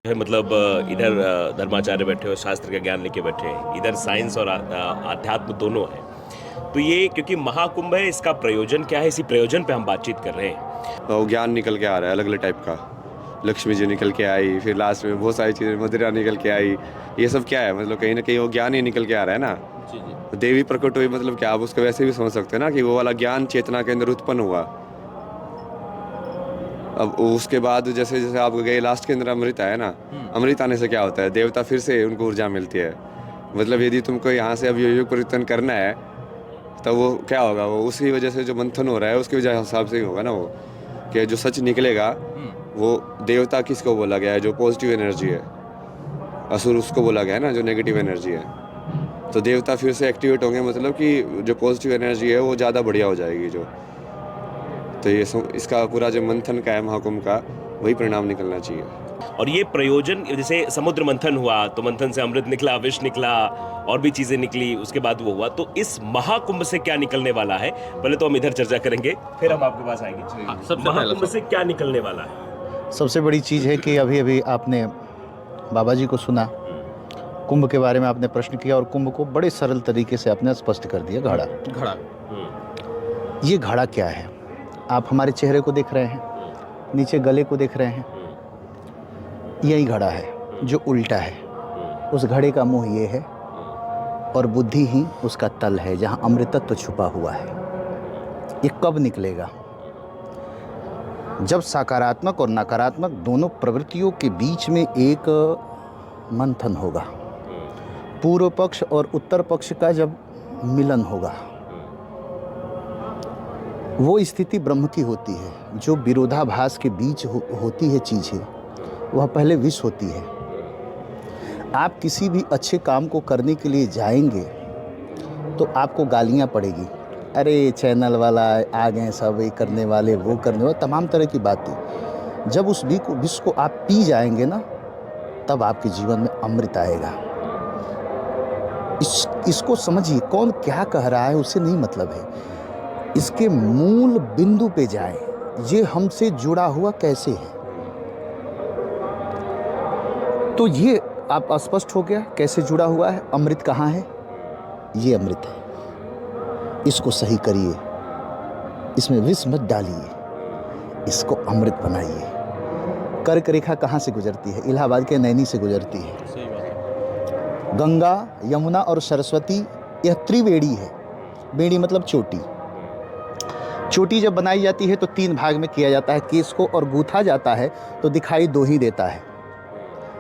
है मतलब इधर धर्माचार्य बैठे हो, शास्त्र का ज्ञान लेके बैठे हैं, इधर साइंस और आध्यात्म दोनों है। तो ये क्योंकि महाकुंभ है, इसका प्रयोजन क्या है, इसी प्रयोजन पे हम बातचीत कर रहे हैं। वो ज्ञान निकल के आ रहा है अलग अलग टाइप का। लक्ष्मी जी निकल के आई, फिर लास्ट में बहुत सारी चीज़ें, मदिरा निकल के आई। ये सब क्या है, मतलब कहीं ना कहीं वो ज्ञान ही निकल के आ रहा है ना। जी जी। तो देवी प्रकट हुई, मतलब क्या, आप उसको वैसे भी समझ सकते हैं ना कि वो वाला ज्ञान चेतना के अंदर उत्पन्न हुआ। अब उसके बाद जैसे जैसे आप गए लास्ट के अंदर अमृत आया ना। अमृत आने से क्या होता है, देवता फिर से उनको ऊर्जा मिलती है। मतलब यदि तुमको यहाँ से अब युग परिवर्तन करना है, तो वो क्या होगा, वो उसी वजह से जो मंथन हो रहा है उसकी वजह हिसाब से ही होगा ना वो, कि जो सच निकलेगा। वो देवता किसको बोला गया है, जो पॉजिटिव एनर्जी है। असुर उसको बोला गया है ना, जो नेगेटिव एनर्जी है। तो देवता फिर से एक्टिवेट होंगे, मतलब कि जो पॉजिटिव एनर्जी है वो ज़्यादा बढ़िया हो जाएगी जो। तो ये इसका पूरा जो मंथन का है महाकुंभ का, वही परिणाम निकलना चाहिए। और ये प्रयोजन जैसे समुद्र मंथन हुआ तो मंथन से अमृत निकला, विष निकला, और भी चीजें निकली, उसके बाद वो हुआ। तो इस महाकुंभ से क्या निकलने वाला है, पहले तो हम इधर चर्चा करेंगे, फिर हम आपके पास आएंगे। सबसे पहले महाकुंभ से क्या निकलने वाला है? सबसे बड़ी चीज़ है कि अभी अभी आपने बाबा जी को सुना, कुंभ के बारे में आपने प्रश्न किया और कुंभ को बड़े सरल तरीके से आपने स्पष्ट कर दिया। घड़ा, घड़ा। ये घड़ा क्या है? आप हमारे चेहरे को देख रहे हैं, नीचे गले को देख रहे हैं, यही घड़ा है जो उल्टा है। उस घड़े का मुंह ये है और बुद्धि ही उसका तल है, जहाँ अमृतत्व छुपा हुआ है। ये कब निकलेगा? जब सकारात्मक और नकारात्मक दोनों प्रवृत्तियों के बीच में एक मंथन होगा, पूर्व पक्ष और उत्तर पक्ष का जब मिलन होगा, वो स्थिति ब्रह्म की होती है। जो विरोधाभास के बीच होती है चीज़ें, वह पहले विष होती है। आप किसी भी अच्छे काम को करने के लिए जाएंगे तो आपको गालियाँ पड़ेगी, अरे चैनल वाला आ गए, सब ये करने वाले, वो करने वाले, तमाम तरह की बातें। जब उस विष को आप पी जाएंगे ना, तब आपके जीवन में अमृत आएगा। इसको समझिए, कौन क्या कह रहा है उससे नहीं मतलब है, इसके मूल बिंदु पे जाएं। ये हमसे जुड़ा हुआ कैसे है? तो ये आप स्पष्ट हो गया कैसे जुड़ा हुआ है। अमृत कहाँ है? ये अमृत है, इसको सही करिए, इसमें विष मत डालिए, इसको अमृत बनाइए। कर्क रेखा कहाँ से गुजरती है? इलाहाबाद के नैनी से गुजरती है। सही बात है। गंगा, यमुना और सरस्वती, यह त्रिवेणी है। बेड़ी मतलब चोटी। चोटी जब बनाई जाती है तो 3 भाग में किया जाता है, केस को, और गूथा जाता है तो दिखाई 2 ही देता है।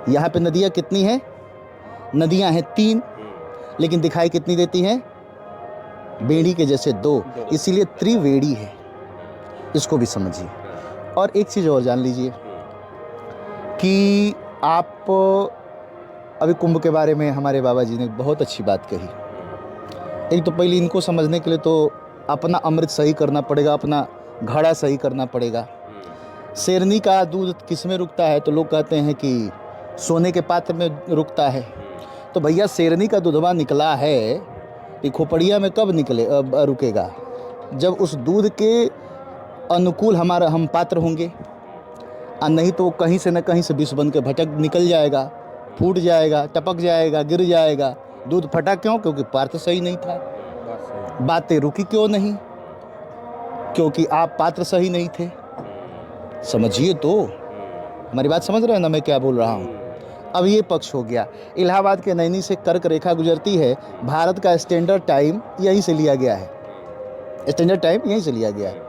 यहाँ पे नदियाँ कितनी हैं? नदियाँ हैं 3, लेकिन दिखाई कितनी देती हैं? बेड़ी के जैसे 2, इसीलिए त्रिवेणी है। इसको भी समझिए। और एक चीज़ और जान लीजिए कि आप अभी कुंभ के बारे में हमारे बाबा जी ने बहुत अच्छी बात कही। एक तो पहले इनको समझने के लिए तो अपना अमृत सही करना पड़ेगा, अपना घड़ा सही करना पड़ेगा। शेरनी का दूध किस में रुकता है? तो लोग कहते हैं कि सोने के पात्र में रुकता है। तो भैया शेरनी का दूधवा निकला है, ये खोपड़िया में कब रुकेगा? जब उस दूध के अनुकूल हम पात्र होंगे, और नहीं तो कहीं से न कहीं से विष बन के भटक निकल जाएगा, फूट जाएगा, टपक जाएगा, गिर जाएगा। दूध फटा क्यों? क्योंकि पात्र सही नहीं था। बातें रुकी क्यों नहीं? क्योंकि आप पात्र सही नहीं थे। समझिए तो, हमारी बात समझ रहे हैं ना मैं क्या बोल रहा हूँ? अब ये पक्ष हो गया। इलाहाबाद के नैनी से कर्क रेखा गुजरती है। भारत का स्टैंडर्ड टाइम यहीं से लिया गया है, स्टैंडर्ड टाइम यहीं से लिया गया है।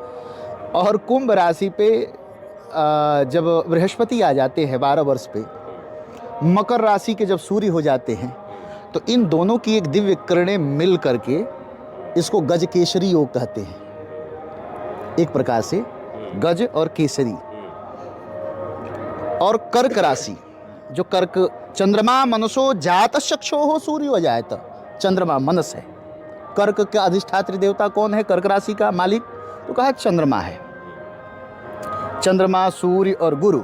और कुंभ राशि पे जब बृहस्पति आ जाते हैं 12 वर्ष पे, मकर राशि के जब सूर्य हो जाते हैं, तो इन दोनों की एक दिव्य किरणें मिल करके इसको गज केसरी योग कहते हैं। एक प्रकार से गज और केसरी। और कर्क राशि, जो कर्क, चंद्रमा मनसो जात चक्षो हो सूर्य हो जाए, तो चंद्रमा मनस है। कर्क का अधिष्ठात्री देवता कौन है? कर्क राशि का मालिक तो कहा चंद्रमा है। चंद्रमा, सूर्य और गुरु,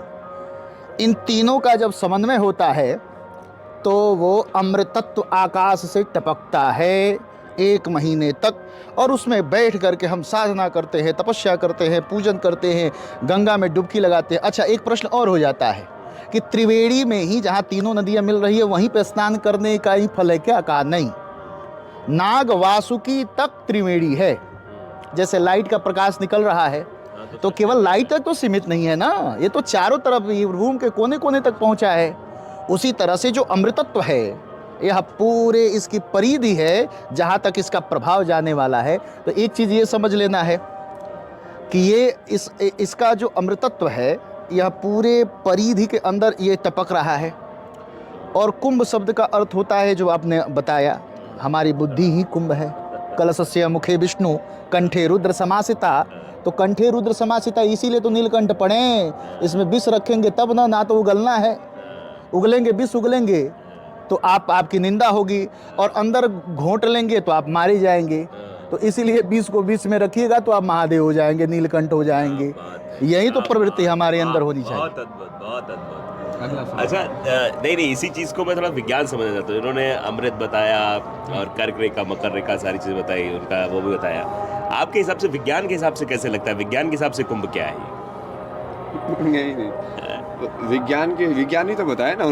इन तीनों का जब समन्वय होता है तो वो अमृतत्व आकाश से टपकता है 1 महीने तक। और उसमें बैठ करके हम साधना करते हैं, तपस्या करते हैं, पूजन करते हैं, गंगा में डुबकी लगाते हैं। अच्छा, एक प्रश्न और हो जाता है कि त्रिवेणी में ही जहाँ तीनों नदियाँ मिल रही है वहीं पे स्नान करने का ही फल है क्या? कहा नहीं, नाग वासुकी तक त्रिवेणी है। जैसे लाइट का प्रकाश निकल रहा है तो केवल लाइट तक तो सीमित नहीं है ना, ये तो चारों तरफ ये रूम के कोने कोने तक पहुंचा है। उसी तरह से जो अमृतत्व है यह पूरे इसकी परिधि है जहाँ तक इसका प्रभाव जाने वाला है। तो एक चीज़ ये समझ लेना है कि ये इसका जो अमृतत्व है यह पूरे परिधि के अंदर ये टपक रहा है। और कुंभ शब्द का अर्थ होता है जो आपने बताया, हमारी बुद्धि ही कुंभ है। कलशस्य मुखे विष्णु कंठे रुद्र समासिता, तो कंठे रुद्र समासिता इसीलिए तो नीलकंठ पढ़े। इसमें विष रखेंगे तब ना तो उगलना है, उगलेंगे विष उगलेंगे तो आपकी निंदा होगी, और अंदर घोंट लेंगे तो आप मारे जाएंगे। तो इसीलिए विष को विष में रखिएगा तो आप महादेव हो जाएंगे, नीलकंठ हो जाएंगे। यही तो प्रवृत्ति हमारे अंदर होनी चाहिए। बहुत अद्भुत, बहुत अद्भुत। अच्छा, नहीं, इसी चीज को मैं थोड़ा विज्ञान समझना चाहता हूँ। इन्होंने अमृत बताया और कर्क रेखा, मकर रेखा, सारी चीजें बताई, उनका वो भी बताया। आपके हिसाब से, विज्ञान के हिसाब से कैसे लगता है, विज्ञान के हिसाब से कुंभ क्या है? नहीं, विज्ञान ही तो बताया ना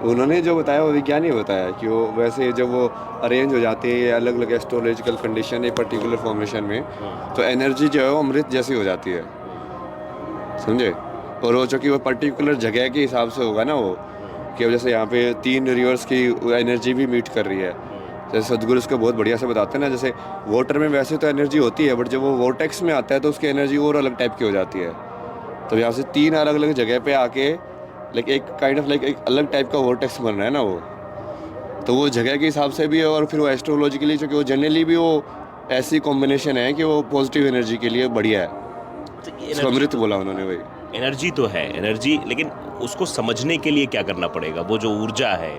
उन्होंने जो बताया वो विज्ञान ही बताया कि वो वैसे जब वो अरेंज हो जाते हैं अलग अलग एस्ट्रोलॉजिकल कंडीशन, एक पर्टिकुलर फॉर्मेशन में, तो एनर्जी जो है वो अमृत जैसी हो जाती है, समझे। और वो चूँकि वो पर्टिकुलर जगह के हिसाब से होगा ना, वो कि अब जैसे यहाँ पे 3 रिवर्स की एनर्जी भी मीट कर रही है। जैसे सदगुरु उसको बहुत बढ़िया से बताते हैं ना, जैसे वाटर में वैसे तो एनर्जी होती है, बट जब वो वोर्टेक्स में आता है तो उसकी एनर्जी और अलग टाइप की हो जाती है। तो यहाँ से 3 अलग अलग जगह पे आके एक काइंड ऑफ एक अलग टाइप का वोर्टेक्स बन रहा है ना वो, तो वो जगह के हिसाब से भी है। और फिर वो एस्ट्रोलॉजिकली चूँकि वो जनरली भी वो ऐसी कॉम्बिनेशन है कि वो पॉजिटिव एनर्जी के लिए बढ़िया है। तो अमृत बोला उन्होंने, वही एनर्जी तो है एनर्जी, लेकिन उसको समझने के लिए क्या करना पड़ेगा, वो जो ऊर्जा है,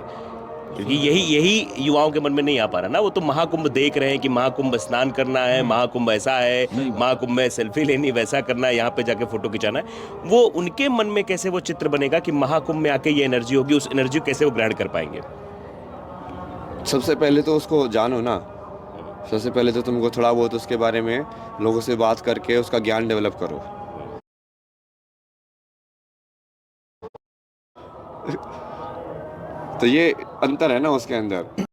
क्योंकि यही युवाओं के मन में नहीं आ पा रहा ना। वो तो महाकुंभ देख रहे हैं कि महाकुंभ स्नान करना है, महाकुंभ ऐसा है, महाकुंभ में सेल्फी लेनी, वैसा करना है, यहाँ पे जाके फोटो खिंचाना है। वो उनके मन में कैसे वो चित्र बनेगा कि महाकुंभ में आके ये एनर्जी होगी, उस एनर्जी को कैसे वो ग्रहण कर पाएंगे? सबसे पहले तो उसको जानो ना, सबसे पहले तो तुमको थोड़ा बहुत उसके बारे में लोगों से बात करके उसका ज्ञान डेवलप करो। तो ये अंतर है ना उसके अंदर।